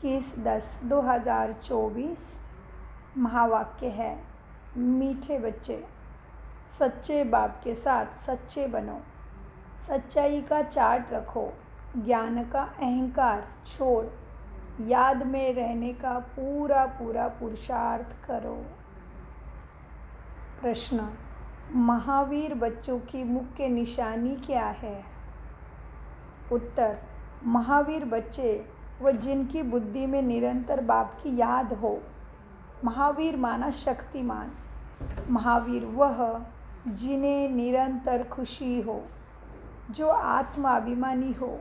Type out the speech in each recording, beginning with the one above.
21/10/2024 महावाक्य है, मीठे बच्चे, सच्चे बाप के साथ सच्चे बनो, सच्चाई का चार्ट रखो, ज्ञान का अहंकार छोड़, याद में रहने का पूरा पूरा पुरुषार्थ करो। प्रश्न, महावीर बच्चों की मुख्य निशानी क्या है? उत्तर, महावीर बच्चे व जिनकी बुद्धि में निरंतर बाप की याद हो। महावीर माना शक्तिमान। महावीर वह जिन्हें निरंतर खुशी हो, जो आत्माभिमानी हो,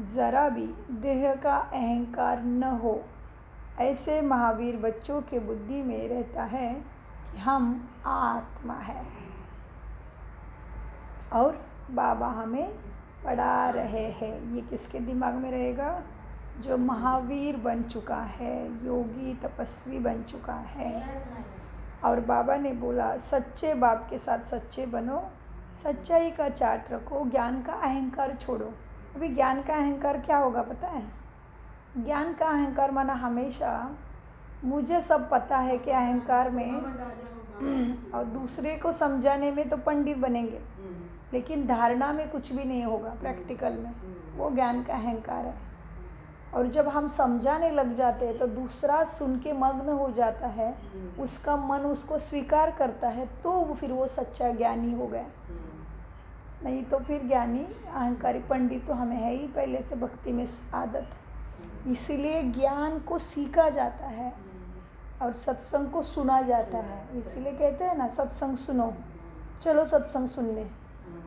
जरा भी देह का अहंकार न हो। ऐसे महावीर बच्चों के बुद्धि में रहता है कि हम आत्मा है और बाबा हमें पढ़ा रहे हैं। ये किसके दिमाग में रहेगा? जो महावीर बन चुका है, योगी तपस्वी बन चुका है। और बाबा ने बोला सच्चे बाप के साथ सच्चे बनो, सच्चाई का चार्ट रखो, ज्ञान का अहंकार छोड़ो। अभी ज्ञान का अहंकार क्या होगा पता है? ज्ञान का अहंकार माना हमेशा मुझे सब पता है कि अहंकार में और दूसरे को समझाने में तो पंडित बनेंगे, लेकिन धारणा में कुछ भी नहीं होगा प्रैक्टिकल में। वो ज्ञान का अहंकार है। और जब हम समझाने लग जाते हैं तो दूसरा सुन के मग्न हो जाता है, उसका मन उसको स्वीकार करता है, तो फिर वो सच्चा ज्ञानी हो गया। नहीं तो फिर ज्ञानी अहंकारी पंडित तो हमें है ही पहले से भक्ति में आदत। इसीलिए ज्ञान को सीखा जाता है और सत्संग को सुना जाता है। इसीलिए कहते हैं ना, सत्संग सुनो, चलो सत्संग सुन ले।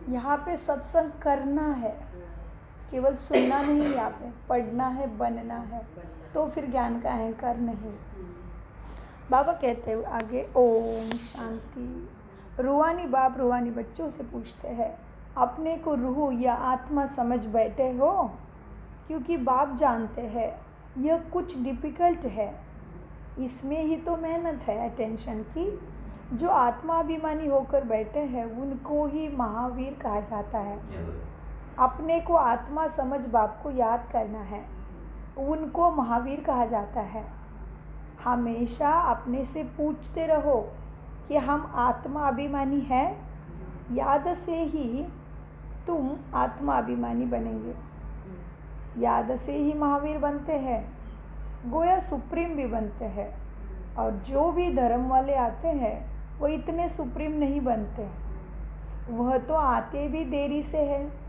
यहाँ पे सत्संग करना है, केवल सुनना नहीं। यहाँ पे पढ़ना है, बनना है, तो फिर ज्ञान का अहंकार नहीं। बाबा कहते हैं आगे, ओम शांति। रूहानी बाप रूहानी बच्चों से पूछते हैं, अपने को रूह या आत्मा समझ बैठे हो? क्योंकि बाप जानते हैं यह कुछ डिफ़िकल्ट है। इसमें ही तो मेहनत है अटेंशन की। जो आत्माभिमानी होकर बैठे हैं उनको ही महावीर कहा जाता है। अपने को आत्मा समझ बाप को याद करना है, उनको महावीर कहा जाता है। हमेशा अपने से पूछते रहो कि हम आत्मा अभिमानी हैं। याद से ही तुम आत्मा अभिमानी बनेंगे। याद से ही महावीर बनते हैं, गोया सुप्रीम भी बनते हैं। और जो भी धर्म वाले आते हैं वो इतने सुप्रीम नहीं बनते, वह तो आते भी देरी से है।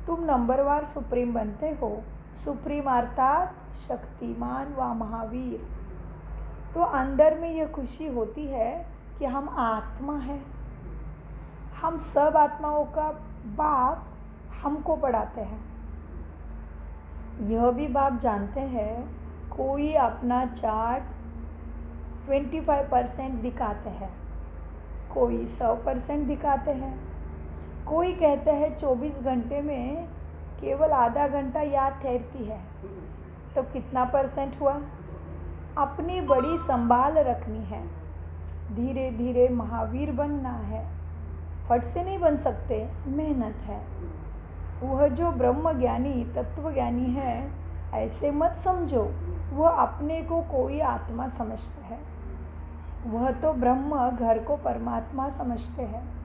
तुम नंबरवार सुप्रीम बनते हो। सुप्रीम अर्थात शक्तिमान व महावीर। तो अंदर में यह खुशी होती है कि हम आत्मा है। हम सब आत्माओं का बाप हमको पढ़ाते हैं। यह भी बाप जानते हैं, कोई अपना चार्ट 25% दिखाते हैं, कोई 100% दिखाते हैं, कोई कहते हैं 24 घंटे में केवल आधा घंटा याद ठहरती है। तो कितना % हुआ? अपनी बड़ी संभाल रखनी है। धीरे धीरे महावीर बनना है। फट से नहीं बन सकते, मेहनत है। वह जो ब्रह्म ज्ञानी तत्व ज्ञानी है, ऐसे मत समझो वह अपने को कोई आत्मा समझते हैं। वह तो ब्रह्म घर को परमात्मा समझते हैं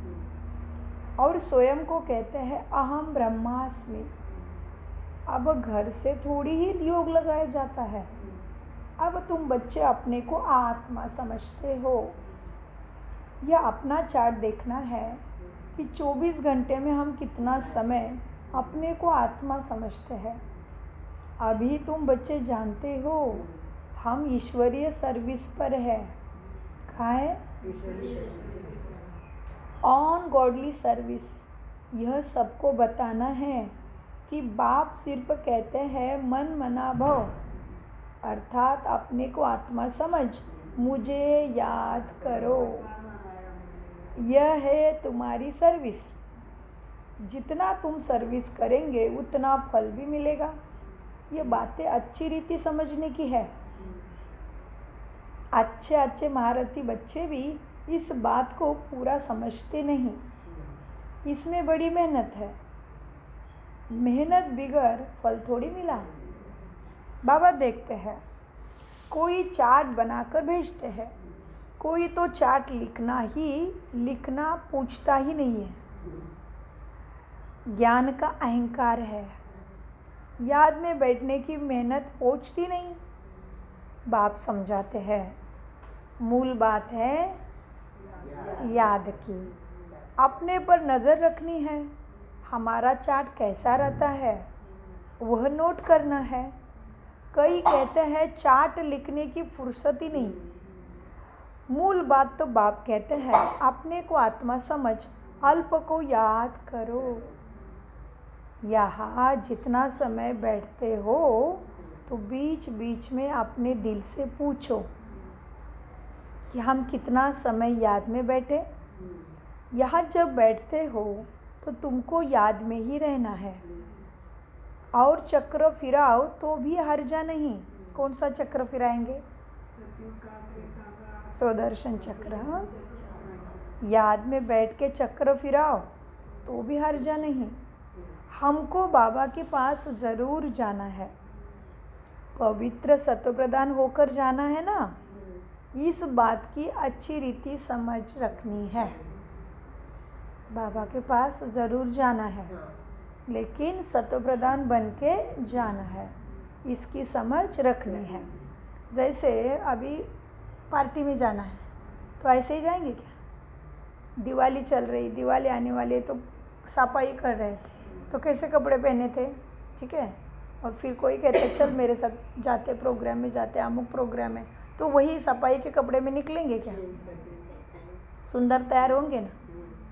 और स्वयं को कहते हैं अहम ब्रह्मास्मि। अब घर से थोड़ी ही योग लगाया जाता है। अब तुम बच्चे अपने को आत्मा समझते हो। यह अपना चार्ट देखना है कि 24 घंटे में हम कितना समय अपने को आत्मा समझते हैं। अभी तुम बच्चे जानते हो हम ईश्वरीय सर्विस पर है। कहाँ है? On godly service. यह सबको बताना है कि बाप सिर्फ कहते हैं मन मना भव, अर्थात अपने को आत्मा समझ, मुझे याद करो। यह है तुम्हारी सर्विस। जितना तुम सर्विस करेंगे उतना फल भी मिलेगा। ये बातें अच्छी रीति समझने की है। अच्छे अच्छे महारथी बच्चे भी इस बात को पूरा समझते नहीं। इसमें बड़ी मेहनत है। मेहनत बिगर फल थोड़ी मिला। बाबा देखते हैं कोई चार्ट बनाकर भेजते हैं, कोई तो चार्ट लिखना पूछता ही नहीं है। ज्ञान का अहंकार है, याद में बैठने की मेहनत पहुँचती नहीं। बाप समझाते हैं, मूल बात है याद की, अपने पर नज़र रखनी है। हमारा चार्ट कैसा रहता है वह नोट करना है। कई कहते हैं चार्ट लिखने की फुर्सत ही नहीं। मूल बात तो बाप कहते हैं, अपने को आत्मा समझ, अल्प को याद करो। यहाँ जितना समय बैठते हो तो बीच बीच में अपने दिल से पूछो कि हम कितना समय याद में बैठे। यहाँ जब बैठते हो तो तुमको याद में ही रहना है, और चक्र फिराओ तो भी हर्जा नहीं। कौन सा चक्र फिराएंगे? स्वदर्शन चक्र। हाँ, याद में बैठ के चक्र फिराओ तो भी हर्जा नहीं। हमको बाबा के पास ज़रूर जाना है, पवित्र सत्व प्रदान होकर जाना है ना। इस बात की अच्छी रीति समझ रखनी है। बाबा के पास ज़रूर जाना है, लेकिन सत्व प्रदान बन के जाना है, इसकी समझ रखनी है। जैसे अभी पार्टी में जाना है तो ऐसे ही जाएंगे क्या? दिवाली चल रही, दिवाली आने वाली है तो सफाई कर रहे थे तो कैसे कपड़े पहने थे, ठीक है। और फिर कोई कहते चल मेरे साथ जाते, प्रोग्राम में जाते, अमुक प्रोग्राम है, तो वही सफाई के कपड़े में निकलेंगे क्या? सुंदर तैयार होंगे ना।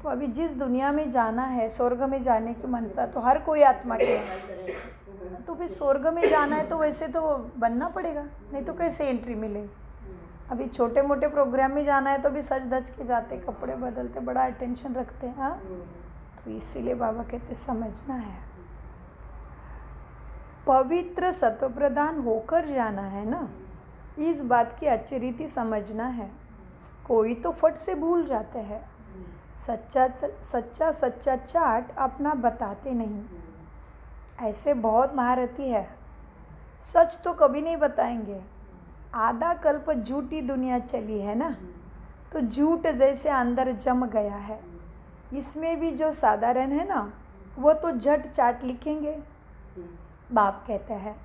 तो अभी जिस दुनिया में जाना है, स्वर्ग में जाने की मनसा तो हर कोई आत्मा के है। तो फिर स्वर्ग में जाना है तो वैसे तो बनना पड़ेगा, नहीं तो कैसे एंट्री मिलेगी। अभी छोटे मोटे प्रोग्राम में जाना है तो भी सज धज के जाते, कपड़े बदलते, बड़ा अटेंशन रखते हैं। हाँ, तो इसीलिए बाबा कहते समझना है, पवित्र सत्व प्रदान होकर जाना है ना। इस बात की अच्छी रीति समझना है। कोई तो फट से भूल जाते हैं। सच्चा चार्ट अपना बताते नहीं। ऐसे बहुत महारथी है, सच तो कभी नहीं बताएंगे। आधा कल्प झूठी दुनिया चली है ना, तो झूठ जैसे अंदर जम गया है। इसमें भी जो साधारण है ना, वो तो झट चार्ट लिखेंगे। बाप कहते हैं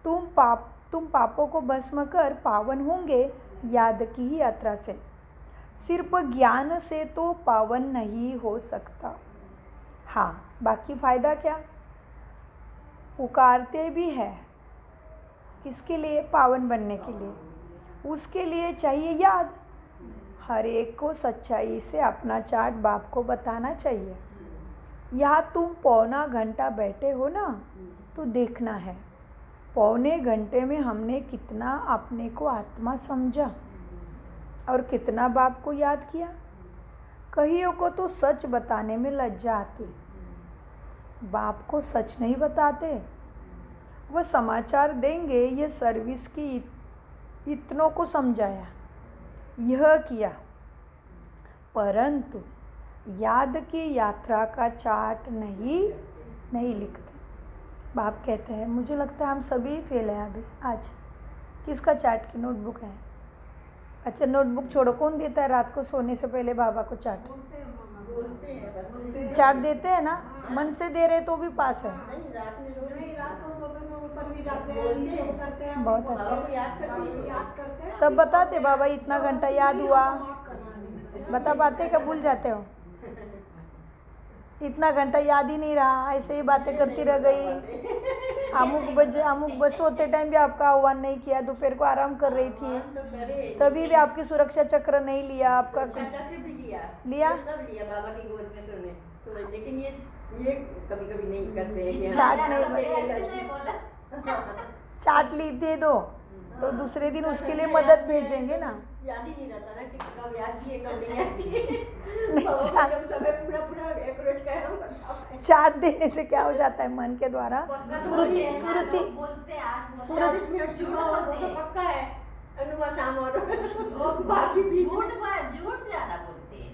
तुम पापों को भस्म कर पावन होंगे याद की ही यात्रा से। सिर्फ ज्ञान से तो पावन नहीं हो सकता। हाँ, बाकी फ़ायदा क्या? पुकारते भी है किसके लिए? पावन बनने के लिए। उसके लिए चाहिए याद। हर एक को सच्चाई से अपना चार्ट बाप को बताना चाहिए। यहाँ तुम पौना घंटा बैठे हो ना, तो देखना है पौने घंटे में हमने कितना अपने को आत्मा समझा और कितना बाप को याद किया। कईयों को तो सच बताने में लज्जा आती, बाप को सच नहीं बताते। वह समाचार देंगे ये सर्विस की, इतनों को समझाया, यह किया, परंतु याद की यात्रा का चार्ट नहीं लिखते। बाप कहते हैं मुझे लगता है हम सभी फेल हैं अभी। आज किसका चार्ट की नोटबुक है? अच्छा, नोटबुक छोड़ो, कौन देता है रात को सोने से पहले बाबा को चार्ट? चार्ट देते हैं ना, मन से दे रहे तो भी पास है। बहुत अच्छा, सब बताते बाबा इतना घंटा याद हुआ, बता पाते क्या? भूल जाते हो? इतना घंटा याद ही नहीं रहा, ऐसे ही बातें करती रह गई। अमुक बस सोते टाइम भी आपका आह्वान नहीं किया, दोपहर को आराम कर रही थी तभी भी आपकी सुरक्षा चक्र नहीं लिया। आपका लिया सब लिया बाबा की गोद में सोने, लेकिन ये कभी नहीं करते हैं। चार्ट नहीं चार्ट ली दे दो तो दूसरे दिन उसके लिए मदद भेजेंगे ना। याद ही नहीं रहता ना कि कब याद किए कब नहीं याद किए। समय पूरा एक्यूरेट कर। चार्ट देने से क्या हो जाता है? मन के द्वारा स्मृति पक्का है अनुमा शाम और बाकी भी झूठ ज्यादा बोलते हैं।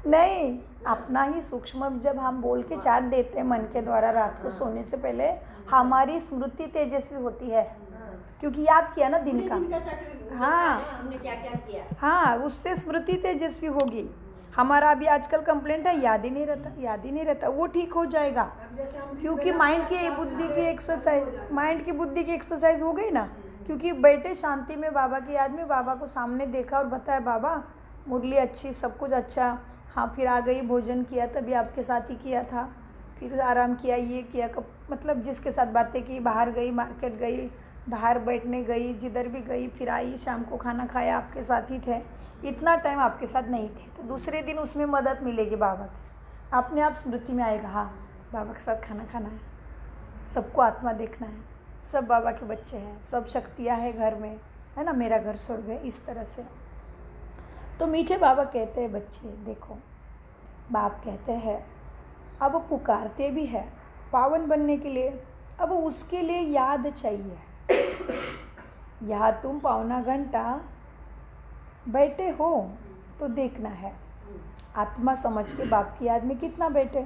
नहीं, अपना ही सूक्ष्म जब हम बोल के चार्ट देते हैं मन के द्वारा रात को सोने से पहले, हमारी स्मृति तेजस्वी होती है। क्योंकि याद किया ना दिन का। दिन का चक्र हाँ। देखा ना, हमने क्या क्या किया। हाँ, उससे स्मृति तेजस्वी होगी। हमारा अभी आजकल कंप्लेंट है याद ही नहीं रहता, याद ही नहीं रहता, वो ठीक हो जाएगा। अब जैसे हम क्योंकि माइंड की बुद्धि की एक्सरसाइज हो गई ना। क्योंकि बैठे शांति में बाबा की याद में, बाबा को सामने देखा और बताया बाबा मुरली अच्छी, सब कुछ अच्छा, हाँ फिर आ गई, भोजन किया तभी आपके साथ ही किया था, फिर आराम किया, ये किया, मतलब जिसके साथ बातें की, बाहर गई, मार्केट गई, बाहर बैठने गई, जिधर भी गई, फिर आई, शाम को खाना खाया, आपके साथ ही थे, इतना टाइम आपके साथ नहीं थे, तो दूसरे दिन उसमें मदद मिलेगी बाबा की, अपने आप स्मृति में आएगा, हाँ बाबा के साथ खाना खाना है, सबको आत्मा देखना है, सब बाबा के बच्चे हैं, सब शक्तियाँ हैं घर में, है ना, मेरा घर स्वर्ग है, इस तरह से। तो मीठे बाबा कहते हैं बच्चे देखो, बाप कहते हैं अब पुकारते भी है पावन बनने के लिए, अब उसके लिए याद चाहिए। यहाँ तुम पौना घंटा बैठे हो तो देखना है आत्मा समझ के बाप की याद में कितना बैठे।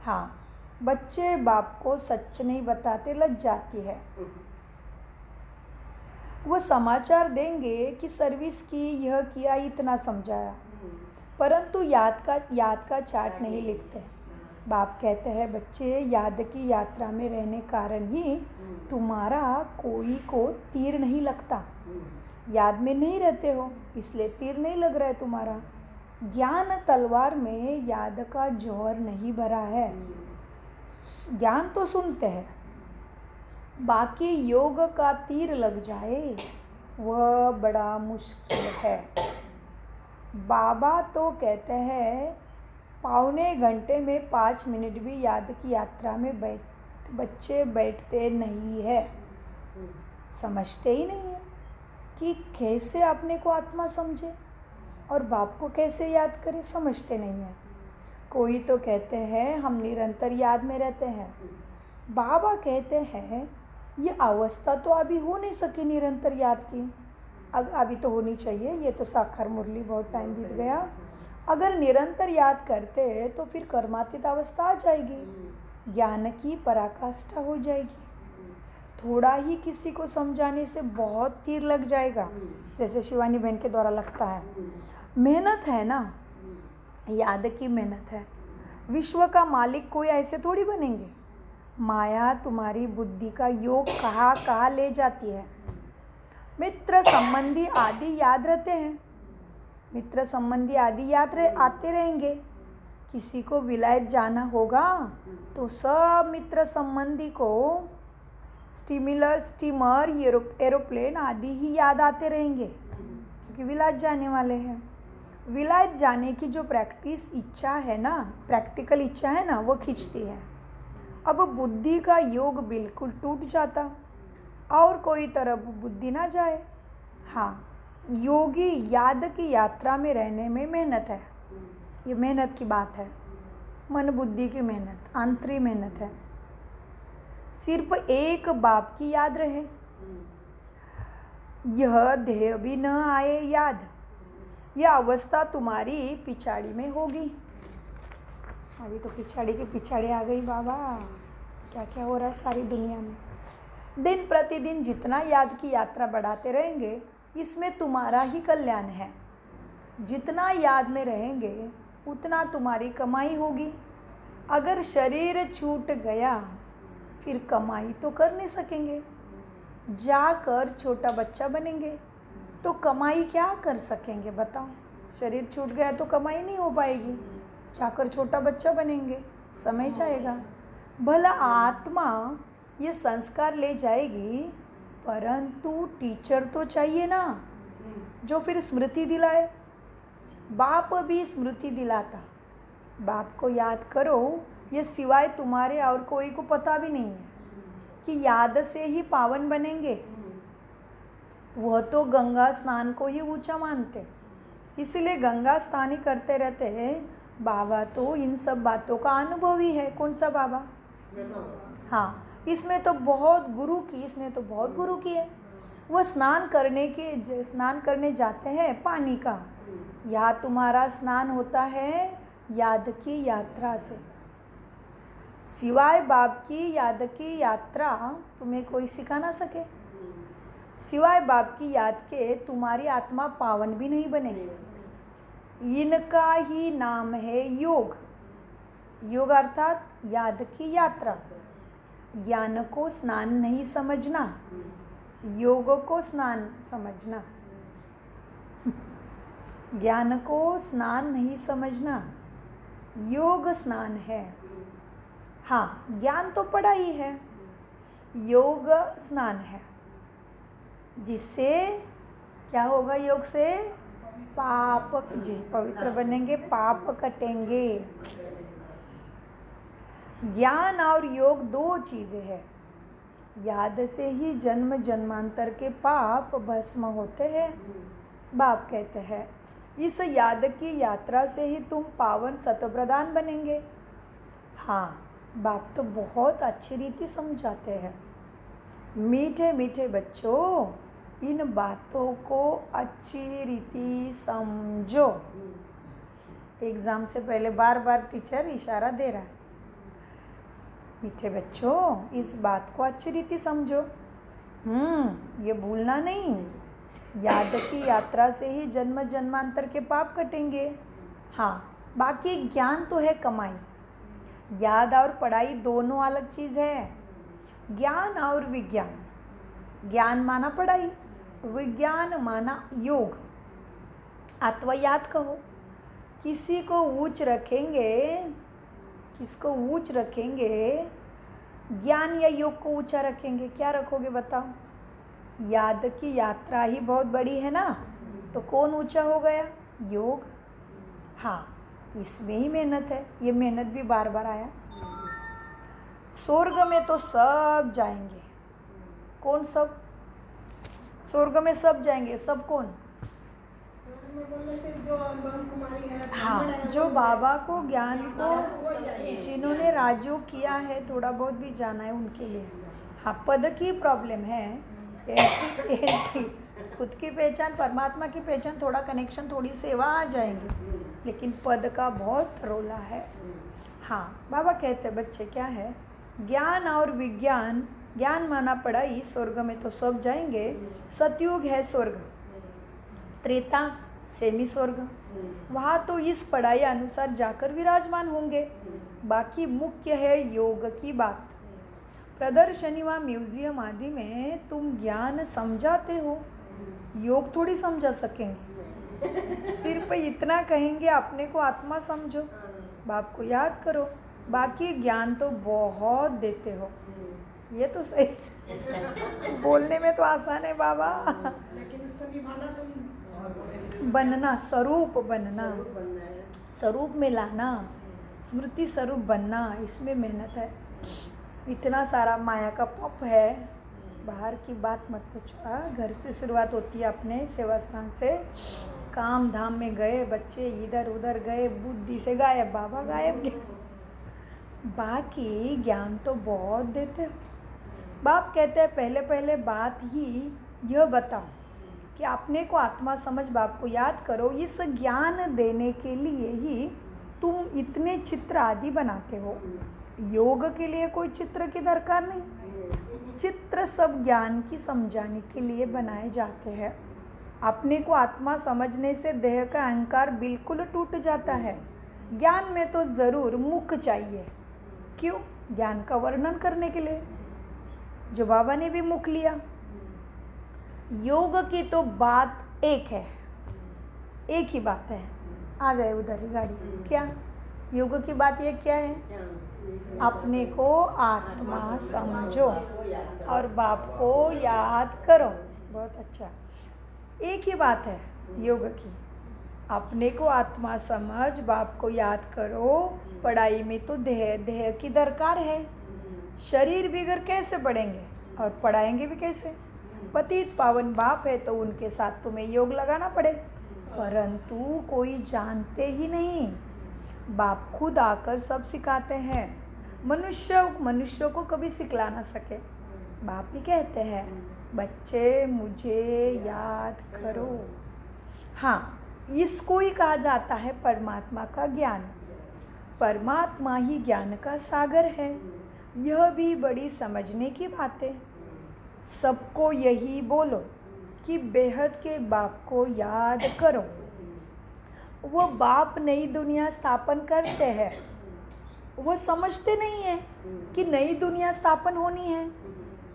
हाँ, बच्चे बाप को सच नहीं बताते, लज जाती है। वो समाचार देंगे कि सर्विस की, यह किया, इतना समझाया, परंतु याद का चार्ट नहीं लिखते। बाप कहते हैं बच्चे याद की यात्रा में रहने कारण ही तुम्हारा कोई को तीर नहीं लगता, याद में नहीं रहते हो इसलिए तीर नहीं लग रहा है तुम्हारा। ज्ञान तलवार में याद का जौहर नहीं भरा है, ज्ञान तो सुनते हैं, बाकी योग का तीर लग जाए वह बड़ा मुश्किल है। बाबा तो कहते हैं पौने घंटे में 5 मिनट भी याद की यात्रा में बच्चे बैठते नहीं है, समझते ही नहीं है कि कैसे अपने को आत्मा समझे और बाप को कैसे याद करे, समझते नहीं है। कोई तो कहते हैं हम निरंतर याद में रहते हैं, बाबा कहते हैं ये अवस्था तो अभी हो नहीं सकी निरंतर याद की, अभी तो होनी चाहिए, ये तो साकार मुरली बहुत टाइम बीत गया। अगर निरंतर याद करते तो फिर कर्मातीत अवस्था आ जाएगी, ज्ञान की पराकाष्ठा हो जाएगी। थोड़ा ही किसी को समझाने से बहुत तीर लग जाएगा, जैसे शिवानी बहन के द्वारा लगता है। मेहनत है ना, याद की मेहनत है। विश्व का मालिक कोई ऐसे थोड़ी बनेंगे, माया तुम्हारी बुद्धि का योग कहाँ कहाँ ले जाती है। मित्र संबंधी आदि याद रहते हैं, मित्र संबंधी आदि आते रहेंगे। किसी को विलायत जाना होगा तो सब मित्र संबंधी को स्टीमर एरोप्लेन आदि ही याद आते रहेंगे, क्योंकि विलायत जाने वाले हैं। विलायत जाने की जो इच्छा है ना, प्रैक्टिकल इच्छा है ना, वो खींचती है। अब बुद्धि का योग बिल्कुल टूट जाता और कोई तरफ बुद्धि ना जाए। हाँ, योगी याद की यात्रा में रहने में मेहनत है, ये मेहनत की बात है, मन बुद्धि की मेहनत, आंतरिक मेहनत है। सिर्फ एक बाप की याद रहे, यह देह भी न आए याद, यह अवस्था तुम्हारी पिछाड़ी में होगी। अभी तो पिछाड़ी के पिछाड़ी आ गई बाबा, क्या क्या हो रहा है सारी दुनिया में। दिन प्रतिदिन जितना याद की यात्रा बढ़ाते रहेंगे, इसमें तुम्हारा ही कल्याण है। जितना याद में रहेंगे उतना तुम्हारी कमाई होगी। अगर शरीर छूट गया फिर कमाई तो कर नहीं सकेंगे, जाकर छोटा बच्चा बनेंगे तो कमाई क्या कर सकेंगे बताओ। शरीर छूट गया तो कमाई नहीं हो पाएगी, जाकर छोटा बच्चा बनेंगे, समय जाएगा। भला आत्मा ये संस्कार ले जाएगी, परंतु टीचर तो चाहिए ना, जो फिर स्मृति दिलाए। बाप भी स्मृति दिलाता, बाप को याद करो, ये सिवाय तुम्हारे और कोई को पता भी नहीं है कि याद से ही पावन बनेंगे। वह तो गंगा स्नान को ही ऊंचा मानते, इसलिए गंगा स्नान ही करते रहते हैं। बाबा तो इन सब बातों का अनुभवी है। कौन सा बाबा? हाँ, इसमें तो बहुत गुरु की, इसने तो बहुत गुरु की है। वह स्नान करने जाते हैं पानी का, यहाँ तुम्हारा स्नान होता है याद की यात्रा से। सिवाय बाप की याद की यात्रा तुम्हें कोई सिखा ना सके। सिवाय बाप की याद के तुम्हारी आत्मा पावन भी नहीं बने। इनका ही नाम है योग। योग अर्थात याद की यात्रा। ज्ञान को स्नान नहीं समझना, योग को स्नान समझना। ज्ञान को स्नान नहीं समझना, योग स्नान है। हाँ, ज्ञान तो पढ़ा ही है, योग स्नान है। जिससे क्या होगा? योग से पाप जी पवित्र बनेंगे, पाप कटेंगे। ज्ञान और योग दो चीज़ें हैं। याद से ही जन्म जन्मांतर के पाप भस्म होते हैं। बाप कहते हैं इस याद की यात्रा से ही तुम पावन सतप्रधान बनेंगे। हाँ, बाप तो बहुत अच्छी रीति समझाते हैं। मीठे मीठे बच्चों, इन बातों को अच्छी रीति समझो। एग्ज़ाम से पहले बार बार टीचर इशारा दे रहा है। मीठे बच्चों, इस बात को अच्छी रीति समझो। ये भूलना नहीं। याद की यात्रा से ही जन्म जन्मांतर के पाप कटेंगे। हाँ, बाकी ज्ञान तो है कमाई। याद और पढ़ाई दोनों अलग चीज़ है। ज्ञान और विज्ञान, ज्ञान माना पढ़ाई, विज्ञान माना योग अथवा याद कहो। किसी को ऊंच रखेंगे, किसको ऊंच रखेंगे? ज्ञान या योग को ऊंचा रखेंगे? क्या रखोगे बताओ? याद की यात्रा ही बहुत बड़ी है ना, तो कौन ऊंचा हो गया? योग। हाँ, इसमें ही मेहनत है। ये मेहनत भी बार बार आया। स्वर्ग में तो सब जाएंगे। कौन सब? स्वर्ग में सब जाएंगे। सब कौन? हाँ, जो बाबा को ज्ञान को जिन्होंने राजयोग किया है, थोड़ा बहुत भी जाना है उनके लिए। हाँ, पद की प्रॉब्लम है। खुद की पहचान, परमात्मा की पहचान, थोड़ा कनेक्शन, थोड़ी सेवा आ जाएंगे, लेकिन पद का बहुत रोला है। हाँ, बाबा कहते बच्चे क्या है? ज्ञान और विज्ञान, ज्ञान माना पढ़ाई, स्वर्ग में तो सब जाएंगे। सतयुग है स्वर्ग, त्रेता सेमी स्वर्ग, वहाँ तो इस पढ़ाई अनुसार जाकर विराजमान होंगे। बाकी मुख्य है योग की बात। प्रदर्शनी व म्यूजियम आदि में तुम ज्ञान समझाते हो, योग थोड़ी समझा सकेंगे। सिर्फ इतना कहेंगे अपने को आत्मा समझो, बाप को याद करो, बाकी ज्ञान तो बहुत देते हो। ये तो सही बोलने में तो आसान है बाबा, लेकिन उसको निभाना तो बनना, स्वरूप बनना, स्वरूप में लाना, स्मृति स्वरूप बनना, इसमें मेहनत है। इतना सारा माया का पप है, बाहर की बात मत पूछो। घर से शुरुआत होती है, अपने सेवा स्थान से। काम धाम में गए बच्चे, इधर उधर गए, बुद्धि से गायब, बाबा गायब। बाकी ज्ञान तो बहुत देते हो। बाप कहते हैं पहले पहले बात ही यह बताओ कि अपने को आत्मा समझ बाप को याद करो। इस ज्ञान देने के लिए ही तुम इतने चित्र आदि बनाते हो। योग के लिए कोई चित्र की दरकार नहीं। चित्र सब ज्ञान की समझाने के लिए बनाए जाते हैं। अपने को आत्मा समझने से देह का अहंकार बिल्कुल टूट जाता है। ज्ञान में तो ज़रूर मुख चाहिए। क्यों? ज्ञान का वर्णन करने के लिए, जो बाबा ने भी मुख लिया। योग की तो बात एक है, एक ही बात है। आ गए उधर ही गाड़ी। क्या योग की बात ये क्या है? अपने को आत्मा समझो और बाप को याद करो। बहुत अच्छा, एक ही बात है योग की। अपने को आत्मा समझ, बाप को याद करो। पढ़ाई में तो देह की दरकार है। शरीर बिगड़ कैसे पढ़ेंगे और पढ़ाएंगे भी कैसे? पतित पावन बाप है तो उनके साथ तुम्हें योग लगाना पड़े, परंतु कोई जानते ही नहीं। बाप खुद आकर सब सिखाते हैं। मनुष्य को कभी सिखला ना सके। बाप ही कहते हैं बच्चे मुझे याद करो। हाँ, इसको ही कहा जाता है परमात्मा का ज्ञान। परमात्मा ही ज्ञान का सागर है। यह भी बड़ी समझने की बात है। सबको यही बोलो कि बेहद के बाप को याद करो। वो बाप नई दुनिया स्थापन करते हैं, वो समझते नहीं है कि नई दुनिया स्थापन होनी है।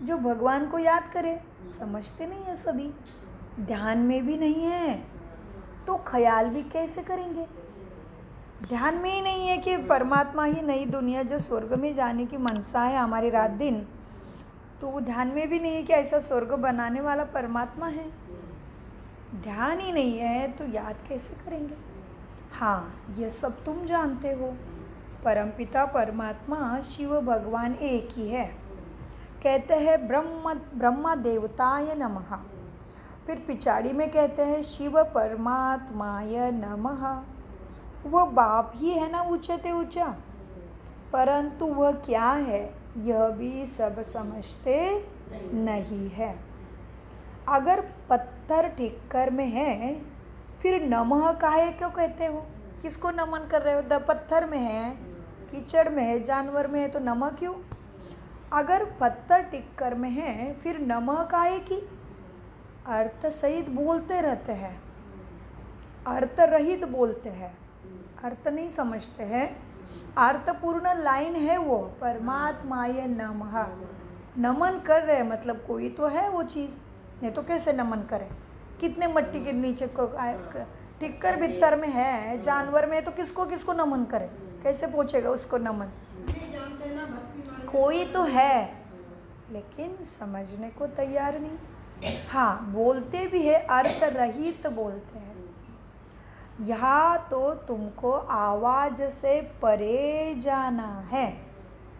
जो भगवान को याद करे समझते नहीं है, सभी ध्यान में भी नहीं है तो ख्याल भी कैसे करेंगे। ध्यान में ही नहीं है कि परमात्मा ही नई दुनिया जो स्वर्ग में जाने की मनसा है हमारी रात दिन, तो वो ध्यान में भी नहीं है कि ऐसा स्वर्ग बनाने वाला परमात्मा है। ध्यान ही नहीं है तो याद कैसे करेंगे। हाँ, ये सब तुम जानते हो, परमपिता परमात्मा शिव भगवान एक ही है। कहते हैं ब्रह्मा देवताय नमः, फिर पिछाड़ी में कहते हैं शिव परमात्माय नमः। वह बाप ही है ना ऊंचे ते ऊंचा, परंतु वह क्या है यह भी सब समझते नहीं है। अगर पत्थर ठिक्कर में है फिर नमः काहे क्यों कहते हो? किसको नमन कर रहे हो? पत्थर में है, कीचड़ में है, जानवर में है तो नमः क्यों? अगर पत्थर टिक्कर में है फिर नमः काहे की? अर्थ सहित बोलते रहते हैं, अर्थ रहित बोलते हैं, अर्थ नहीं समझते हैं। अर्थपूर्ण लाइन है वो परमात्माय नमः। नमन कर रहे मतलब कोई तो है वो चीज़, नहीं तो कैसे नमन करें। कितने मट्टी के नीचे को टिक्कर बित्तर में है, जानवर में है तो किसको किसको नमन करें, कैसे पहुँचेगा उसको नमन। कोई तो है लेकिन समझने को तैयार नहीं। हाँ, बोलते भी है, अर्थ रहित बोलते हैं। यहाँ तो तुमको आवाज़ से परे जाना है,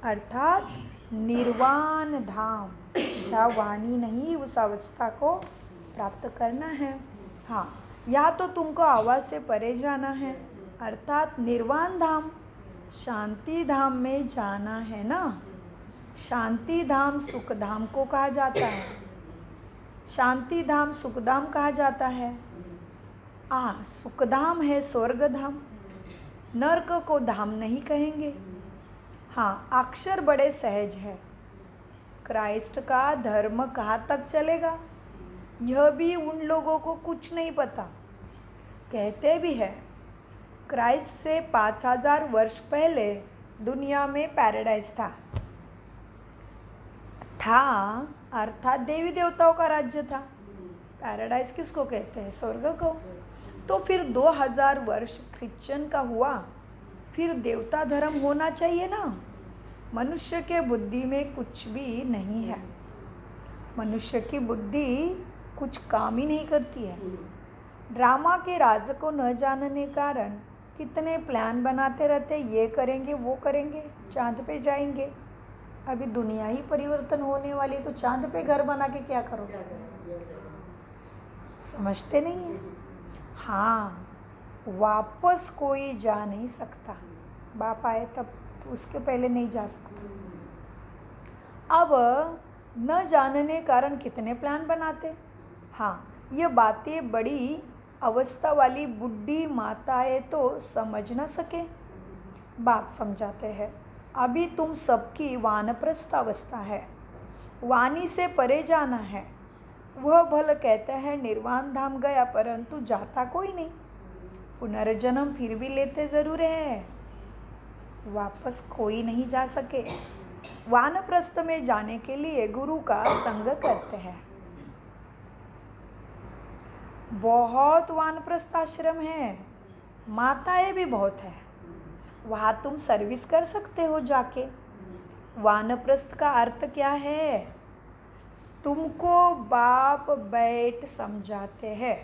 अर्थात निर्वाण धाम, जहाँ वाणी नहीं उस अवस्था को प्राप्त करना है। हाँ, यहाँ तो तुमको आवाज़ से परे जाना है, अर्थात निर्वाण धाम, शांति धाम में जाना है ना। शांति धाम सुख धाम को कहा जाता है, शांति धाम सुख धाम कहा जाता है। सुख धाम है स्वर्ग धाम, नरक को धाम नहीं कहेंगे। हाँ, अक्षर बड़े सहज है। क्राइस्ट का धर्म कहाँ तक चलेगा यह भी उन लोगों को कुछ नहीं पता। कहते भी है क्राइस्ट से 5000 वर्ष पहले दुनिया में पैराडाइज था अर्थात देवी देवताओं का राज्य था। पैराडाइज किसको कहते हैं? स्वर्ग को। तो फिर 2000 वर्ष क्रिश्चियन का हुआ, फिर देवता धर्म होना चाहिए ना। मनुष्य के बुद्धि में कुछ भी नहीं है, मनुष्य की बुद्धि कुछ काम ही नहीं करती है। ड्रामा के राज को न जानने कारण कितने प्लान बनाते रहते, ये करेंगे वो करेंगे, चांद पे जाएंगे। अभी दुनिया ही परिवर्तन होने वाली, तो चांद पे घर बना के क्या करोगे? समझते नहीं है। हाँ, वापस कोई जा नहीं सकता, बाप आए तब, तो उसके पहले नहीं जा सकता। अब न जानने कारण कितने प्लान बनाते। हाँ, ये बातें बड़ी अवस्था वाली बुढ़ी माताएं तो समझ न सके, बाप समझाते हैं। अभी तुम सबकी वानप्रस्थ अवस्था है, वाणी से परे जाना है। वह भल कहते हैं निर्वाण धाम गया, परंतु जाता कोई नहीं। पुनर्जन्म फिर भी लेते ज़रूर है, वापस कोई नहीं जा सके। वानप्रस्थ में जाने के लिए गुरु का संग करते हैं। बहुत वानप्रस्थ आश्रम है, माताएं भी बहुत है, वहाँ तुम सर्विस कर सकते हो जाके। वानप्रस्थ का अर्थ क्या है? तुमको बाप बैठ समझाते हैं।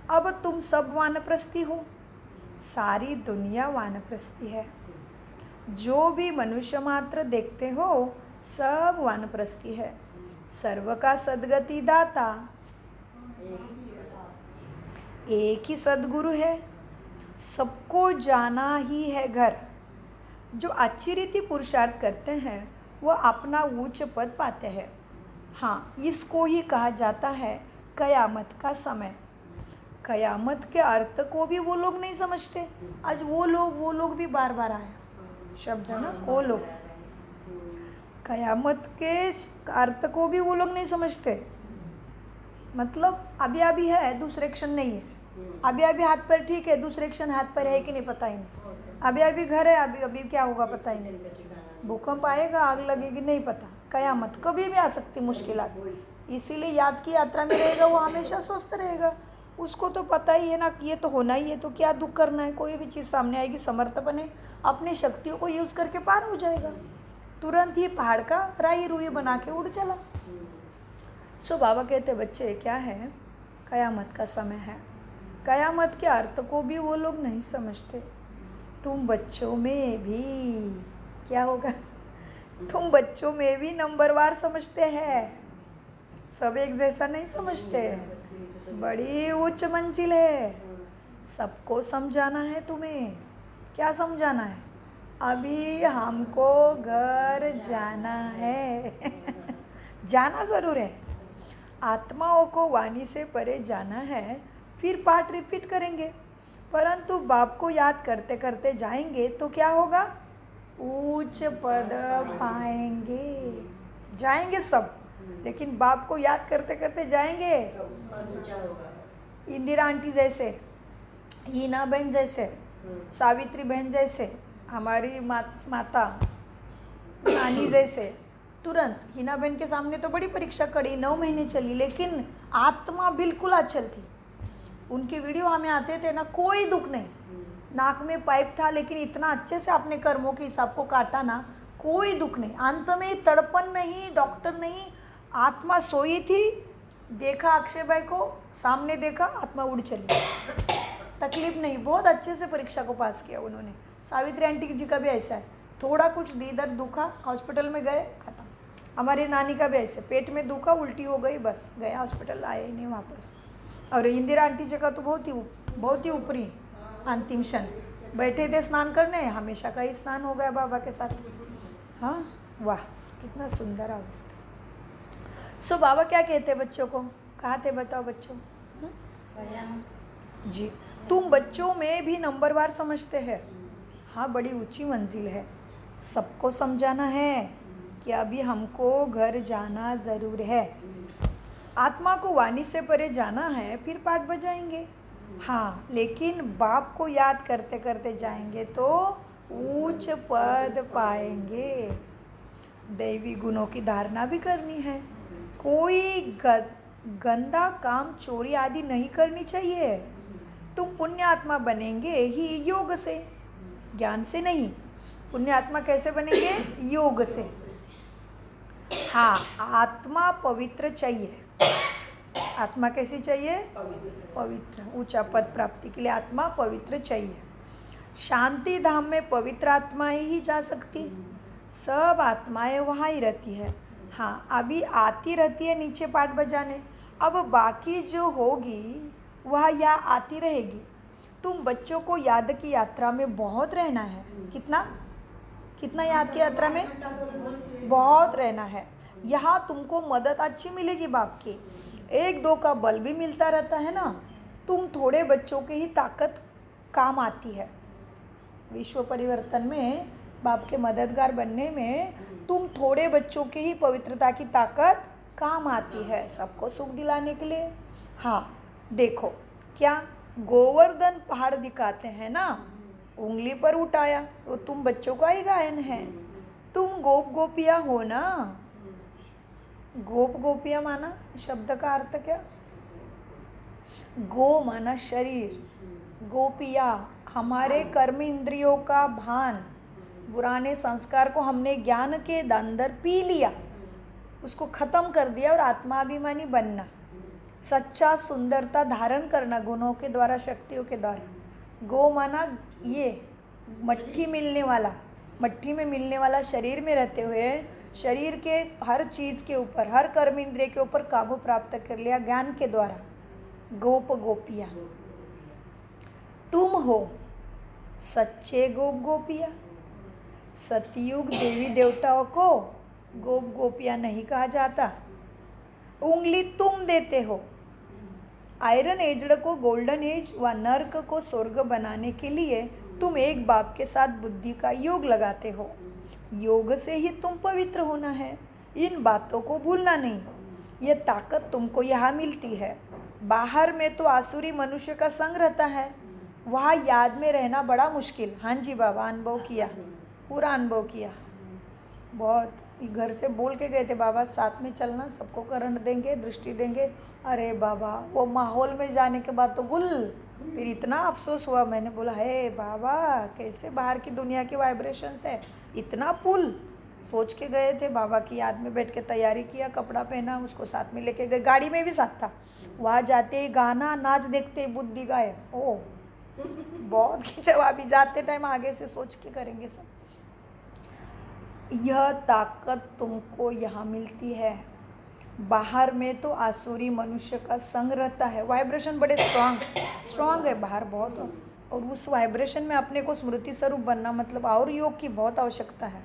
अब तुम सब वानप्रस्थी हो, सारी दुनिया वानप्रस्थी है। जो भी मनुष्य मात्र देखते हो सब वानप्रस्थी है। सर्व का सद्गति दाता एक ही सद्गुरु है, सबको जाना ही है घर। जो अच्छी रीति पुरुषार्थ करते हैं वो अपना उच्च पद पाते हैं। हाँ, इसको ही कहा जाता है कयामत का समय। कयामत के अर्थ को भी वो लोग नहीं समझते। आज वो लोग भी बार बार आया शब्द है ना, वो लोग। कयामत के अर्थ को भी वो लोग नहीं समझते। मतलब अभी अभी है, दूसरे क्षण नहीं है। अभी अभी हाथ पैर ठीक है, दूसरे क्षण हाथ पैर है कि नहीं पता ही नहीं। अभी अभी घर है, अभी अभी क्या होगा पता ही नहीं। भूकंप आएगा, आग लगेगी, नहीं पता। कयामत कभी भी आ सकती मुश्किलात। इसीलिए याद की यात्रा में रहेगा वो हमेशा स्वस्थ रहेगा। उसको तो पता ही है ना कि ये तो होना ही है, तो क्या दुख करना है। कोई भी चीज़ सामने आएगी, समर्थ बने, अपनी शक्तियों को यूज़ करके पार हो जाएगा। तुरंत ही पहाड़ का राई रुई बना के उड़ चला। सो बाबा कहते बच्चे क्या है, कयामत का समय है। कयामत के अर्थ को भी वो लोग नहीं समझते। तुम बच्चों में भी क्या होगा, तुम बच्चों में भी नंबरवार समझते हैं। सब एक जैसा नहीं समझते। बड़ी उच्च मंजिल है। सबको समझाना है तुम्हें। क्या समझाना है? अभी हमको घर जाना है। जाना ज़रूर है। आत्माओं को वाणी से परे जाना है। फिर पाठ रिपीट करेंगे, परंतु बाप को याद करते करते जाएंगे तो क्या होगा? उच्च पद पाएंगे। जाएंगे सब, लेकिन बाप को याद करते करते जाएंगे। इंदिरा आंटी जैसे, हीना बहन जैसे, सावित्री बहन जैसे, हमारी माता नानी जैसे। तुरंत हीना बहन के सामने तो बड़ी परीक्षा कड़ी, 9 महीने चली, लेकिन आत्मा बिल्कुल अचल थी। उनके वीडियो हमें आते थे ना, कोई दुख नहीं। नाक में पाइप था, लेकिन इतना अच्छे से अपने कर्मों के हिसाब को काटा ना, कोई दुख नहीं। अंत में तड़पन नहीं, डॉक्टर नहीं, आत्मा सोई थी। देखा अक्षय भाई को, सामने देखा, आत्मा उड़ चली। तकलीफ नहीं, बहुत अच्छे से परीक्षा को पास किया उन्होंने। सावित्री आंटी जी का भी ऐसा है, थोड़ा कुछ दर्द दुखा, हॉस्पिटल में गए, खत्म। हमारी नानी का भी ऐसे, पेट में दुखा, उल्टी हो गई, बस गए हॉस्पिटल, आए ही नहीं वापस। और इंदिरा आंटी जी का तो बहुत ही ऊपरी अंतिम क्षण। बैठे थे स्नान करने, हमेशा का ही स्नान हो गया बाबा के साथ। हाँ, वाह कितना सुंदर अवस्था। सो बाबा क्या कहते हैं बच्चों को? कहाँ थे बताओ बच्चों? जी, तुम बच्चों में भी नंबरवार समझते हैं। हाँ, बड़ी ऊंची मंजिल है। सबको समझाना है कि अभी हमको घर जाना ज़रूर है। आत्मा को वाणी से परे जाना है, फिर पाठ बजाएंगे। हाँ, लेकिन बाप को याद करते करते जाएंगे तो उच्च पद पाएंगे। दैवी गुणों की धारणा भी करनी है। कोई गंदा काम, चोरी आदि नहीं करनी चाहिए। तुम पुण्य आत्मा बनेंगे ही योग से, ज्ञान से नहीं। पुण्य आत्मा कैसे बनेंगे? योग से। हाँ, आत्मा पवित्र चाहिए। आत्मा कैसी चाहिए? पवित्र। ऊंचा पद प्राप्ति के लिए आत्मा पवित्र चाहिए। शांति धाम में पवित्र आत्माएं ही जा सकती। सब आत्माएं वहाँ ही रहती है। हाँ, अभी आती रहती है नीचे पाठ बजाने। अब बाकी जो होगी वह यहाँ आती रहेगी। तुम बच्चों को याद की यात्रा में बहुत रहना है। कितना याद की यात्रा में? बहुत रहना है। यहाँ तुमको मदद अच्छी मिलेगी बाप की। 1-2 का बल भी मिलता रहता है ना। तुम थोड़े बच्चों की ही ताकत काम आती है। विश्व परिवर्तन में बाप के मददगार बनने में तुम थोड़े बच्चों की ही पवित्रता की ताकत काम आती है, सबको सुख दिलाने के लिए। हाँ, देखो क्या गोवर्धन पहाड़ दिखाते हैं ना, उंगली पर उठाया तो तुम बच्चों का ही गायन है। तुम गोप गोपियाँ हो ना। गोप गोपियाँ माना शब्द का अर्थ क्या? गो माना शरीर, गोपिया हमारे कर्म इंद्रियों का भान, पुराने संस्कार को हमने ज्ञान के अंदर पी लिया, उसको खत्म कर दिया और आत्माभिमानी बनना, सच्चा सुंदरता धारण करना गुणों के द्वारा, शक्तियों के द्वारा। गो माना ये मट्ठी में मिलने वाला शरीर में रहते हुए शरीर के हर चीज़ के ऊपर, हर कर्म इंद्रिय के ऊपर काबू प्राप्त कर लिया ज्ञान के द्वारा। गोप गोपियाँ तुम हो, सच्चे गोप गोपियाँ। सतयुग देवी देवताओं को गोप गोपियाँ नहीं कहा जाता। उंगली तुम देते हो। आयरन एजड को गोल्डन एज व नर्क को स्वर्ग बनाने के लिए तुम एक बाप के साथ बुद्धि का योग लगाते हो। योग से ही तुम पवित्र होना है, इन बातों को भूलना नहीं। ये ताकत तुमको यहाँ मिलती है। बाहर में तो आसुरी मनुष्य का संग रहता है, वहाँ याद में रहना बड़ा मुश्किल। हाँ जी बाबा, अनुभव किया, पूरा अनुभव किया। बहुत घर से बोल के गए थे बाबा साथ में चलना, सबको करंट देंगे, दृष्टि देंगे। अरे बाबा वो माहौल में जाने के बाद तो गुल, फिर इतना अफसोस हुआ। मैंने बोला हे बाबा कैसे बाहर की दुनिया की वाइब्रेशंस है, इतना पुल। सोच के गए थे, बाबा की याद में बैठ के तैयारी किया, कपड़ा पहना, उसको साथ में लेके गए, गाड़ी में भी साथ था। वहाँ जाते ही गाना नाच देखते ही बुद्धि गाए। ओ बहुत खिंचवा, अभी जाते टाइम आगे से सोच के करेंगे सब। यह ताकत तुमको यहाँ मिलती है। बाहर में तो आसुरी मनुष्य का संग रहता है, वाइब्रेशन बड़े स्ट्रांग है बाहर बहुत, और उस वाइब्रेशन में अपने को स्मृति स्वरूप बनना मतलब और योग की बहुत आवश्यकता है।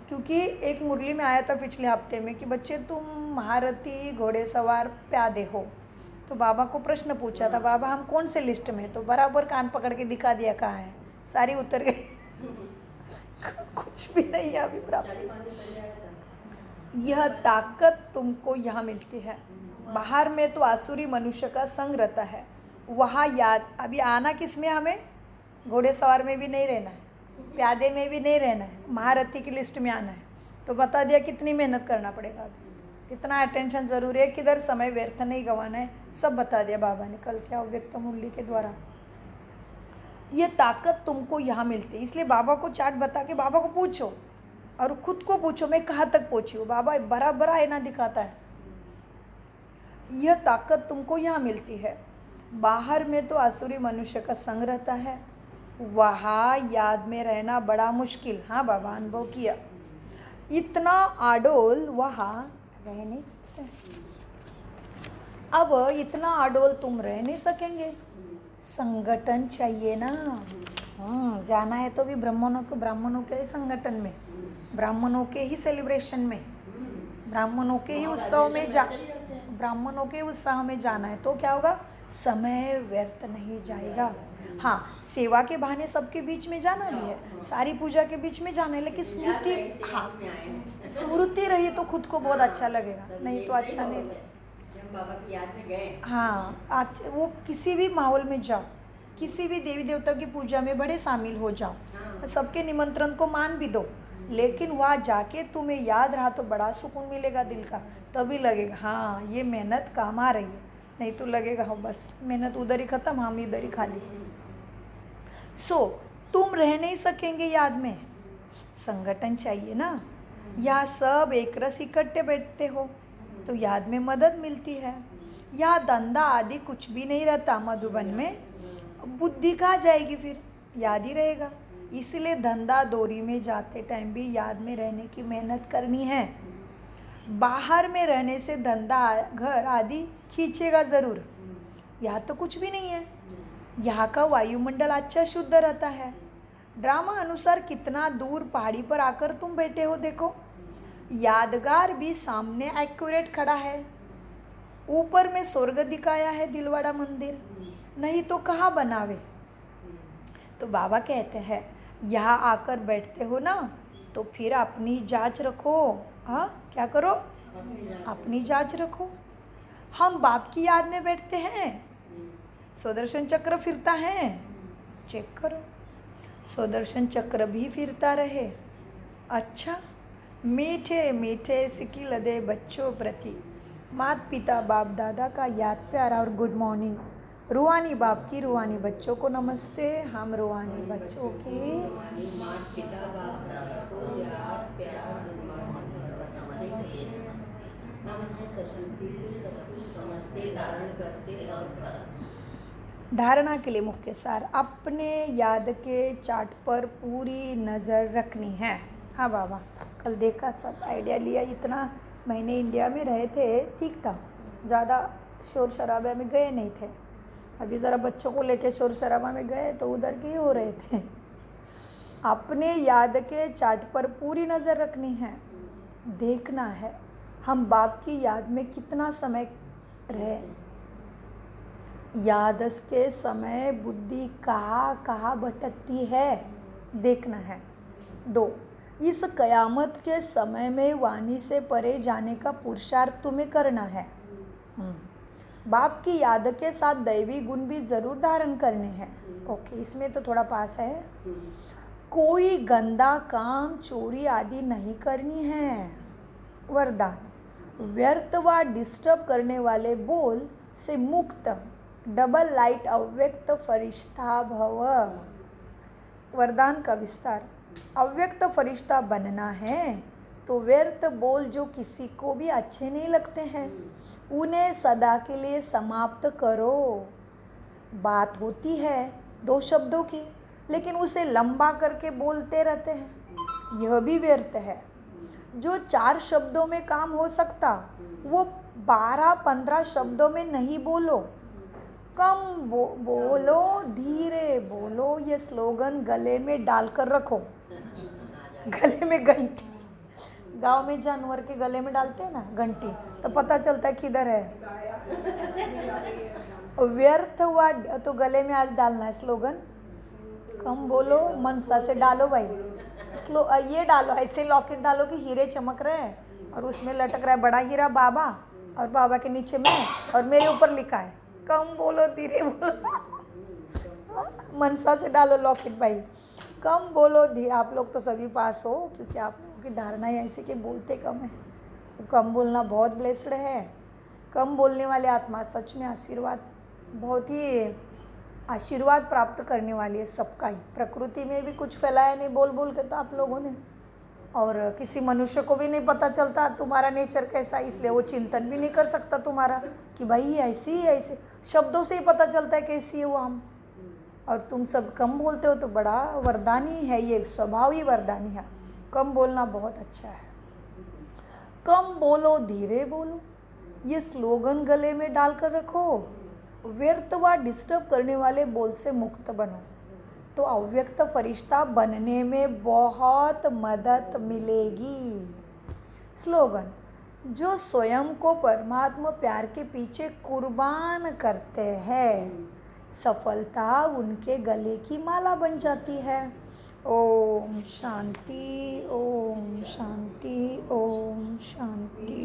क्योंकि एक मुरली में आया था पिछले हफ्ते में कि बच्चे तुम महारथी, घोड़ेसवार, प्यादे हो। तो बाबा को प्रश्न पूछा था, बाबा हम कौन से लिस्ट में? तो बराबर कान पकड़ के दिखा दिया कहाँ है, सारी उतर गई। कुछ भी नहीं है अभी प्राप्त। यह ताकत तुमको यहाँ मिलती है। बाहर में तो आसुरी मनुष्य का संग रहता है, वहाँ याद। अभी आना किस में? हमें घोड़ेसवार में भी नहीं रहना है, प्यादे में भी नहीं रहना है, महारथी की लिस्ट में आना है। तो बता दिया कितनी मेहनत करना पड़ेगा, कितना अटेंशन ज़रूरी है, किधर समय व्यर्थ नहीं गंवाना है, सब बता दिया बाबा ने कल क्या व्यक्त मुरली के द्वारा। ये ताकत तुमको यहाँ मिलती है। इसलिए बाबा को चार्ट बता के बाबा को पूछो और खुद को पूछो मैं कहाँ तक पहुँची हूँ। बाबा बराबर आईना दिखाता है। यह ताकत तुमको यहाँ मिलती है। बाहर में तो आसुरी मनुष्य का संग रहता है, वहाँ याद में रहना बड़ा मुश्किल। हाँ बाबा अनुभव किया। इतना आडोल वहाँ रह नहीं सकते। अब इतना आडोल तुम रह नहीं सकेंगे, संगठन चाहिए ना। जाना है तो भी ब्राह्मणों के ही संगठन में, ब्राह्मणों के ही सेलिब्रेशन में, ब्राह्मणों के ही उत्सव में ब्राह्मणों के उत्साह में जाना है। तो क्या होगा, समय व्यर्थ नहीं जाएगा। हाँ सेवा के बहाने सबके बीच में जाना भी है, सारी पूजा के बीच में जाना है, लेकिन स्मृति, हाँ स्मृति रही तो खुद को बहुत अच्छा लगेगा, नहीं तो अच्छा नहीं लगेगा। बाबा की याद में गए, हाँ आज वो किसी भी माहौल में जाओ, किसी भी देवी देवता की पूजा में बड़े शामिल हो जाओ, सबके निमंत्रण को मान भी दो, लेकिन वहाँ जाके तुम्हें याद रहा तो बड़ा सुकून मिलेगा दिल का। तभी लगेगा हाँ ये मेहनत काम आ रही है, नहीं तो लगेगा हाँ बस मेहनत उधर ही ख़त्म, हम इधर ही खाली। तुम रह नहीं सकेंगे याद में, संगठन चाहिए ना। यहाँ सब एक रस इकट्ठे बैठते हो तो याद में मदद मिलती है। यहाँ धंधा आदि कुछ भी नहीं रहता मधुबन में, बुद्धि कहाँ जाएगी, फिर याद ही रहेगा। इसलिए धंधा दौरी में जाते टाइम भी याद में रहने की मेहनत करनी है। बाहर में रहने से धंधा घर आदि खींचेगा ज़रूर, यहाँ तो कुछ भी नहीं है। यहाँ का वायुमंडल अच्छा शुद्ध रहता है। ड्रामा अनुसार कितना दूर पहाड़ी पर आकर तुम बैठे हो, देखो यादगार भी सामने एक्यूरेट खड़ा है। ऊपर में स्वर्ग दिखाया है दिलवाड़ा मंदिर, नहीं तो कहाँ बनावे। तो बाबा कहते हैं यहाँ आकर बैठते हो ना तो फिर अपनी जांच रखो। हाँ क्या करो, अपनी जांच रखो। हम बाप की याद में बैठते हैं, सुदर्शन चक्र फिरता है, चेक करो सुदर्शन चक्र भी फिरता रहे। अच्छा मीठे मीठे सिकिल दे बच्चों प्रति माता पिता बाप दादा का याद प्यारा और गुड मॉर्निंग। रूहानी बाप की रूहानी बच्चों को नमस्ते। हम रूहानी बच्चों की धारणा के लिए मुख्य सार अपने याद के चार्ट पर पूरी नज़र रखनी है। हाँ बाबा कल देखा, सब आइडिया लिया। इतना महीने इंडिया में रहे थे, ठीक था, ज़्यादा शोर शराबे में गए नहीं थे। अभी ज़रा बच्चों को लेके शोर शराबा में गए तो उधर के ही हो रहे थे। अपने याद के चार्ट पर पूरी नज़र रखनी है, देखना है हम बाप की याद में कितना समय रहे। यादस के समय बुद्धि कहाँ कहाँ भटकती है देखना है। 2 इस कयामत के समय में वाणी से परे जाने का पुरुषार्थ तुम्हें करना है। बाप की याद के साथ दैवी गुण भी जरूर धारण करने हैं। ओके, इसमें तो थोड़ा पास है। कोई गंदा काम, चोरी आदि नहीं करनी है। वरदान, व्यर्थ व डिस्टर्ब करने वाले बोल से मुक्त डबल लाइट अव्यक्त फरिश्ता भव। वरदान का विस्तार, अव्यक्त फरिश्ता बनना है तो व्यर्थ बोल जो किसी को भी अच्छे नहीं लगते हैं उन्हें सदा के लिए समाप्त करो। बात होती है 2 शब्दों की, लेकिन उसे लंबा करके बोलते रहते हैं, यह भी व्यर्थ है। जो 4 शब्दों में काम हो सकता वो 12-15 शब्दों में नहीं बोलो। कम बोलो, धीरे बोलो, ये स्लोगन गले में डालकर रखो। गले में घंटी, गांव में जानवर के गले में डालते हैं ना घंटी, तो पता चलता है किधर है। व्यर्थ हुआ तो गले में आज डालना है स्लोगन। कम बोलो, मनसा से डालो भाई। ये डालो, ऐसे लॉकेट डालो कि हीरे चमक रहे हैं और उसमें लटक रहा है बड़ा हीरा बाबा, और बाबा के नीचे मैं, और मेरे ऊपर लिखा है कम बोलो, धीरे बोलो। मनसा से डालो लॉकेट भाई, कम बोलो धीरे। आप लोग तो सभी पास हो, क्योंकि आप लोगों की धारणा है ऐसी कि बोलते कम है। कम बोलना बहुत ब्लेस्ड है। कम बोलने वाले आत्मा सच में आशीर्वाद, बहुत ही आशीर्वाद प्राप्त करने वाली है सबका ही। प्रकृति में भी कुछ फैलाया नहीं बोल बोल के तो आप लोगों ने, और किसी मनुष्य को भी नहीं पता चलता तुम्हारा नेचर कैसा है, इसलिए वो चिंतन भी नहीं कर सकता तुम्हारा कि भाई ऐसी ऐसे। शब्दों से ही पता चलता है कैसी है वो हम। और तुम सब कम बोलते हो तो बड़ा वरदानी है, ये स्वभाव ही वरदानी है। कम बोलना बहुत अच्छा है। कम बोलो, धीरे बोलो, ये स्लोगन गले में डालकर रखो। व्यर्थ व डिस्टर्ब करने वाले बोल से मुक्त बनो तो अव्यक्त फरिश्ता बनने में बहुत मदद मिलेगी। स्लोगन, जो स्वयं को परमात्मा प्यार के पीछे कुर्बान करते हैं सफलता उनके गले की माला बन जाती है। ओम शांति, ओम शांति, ओम शांति।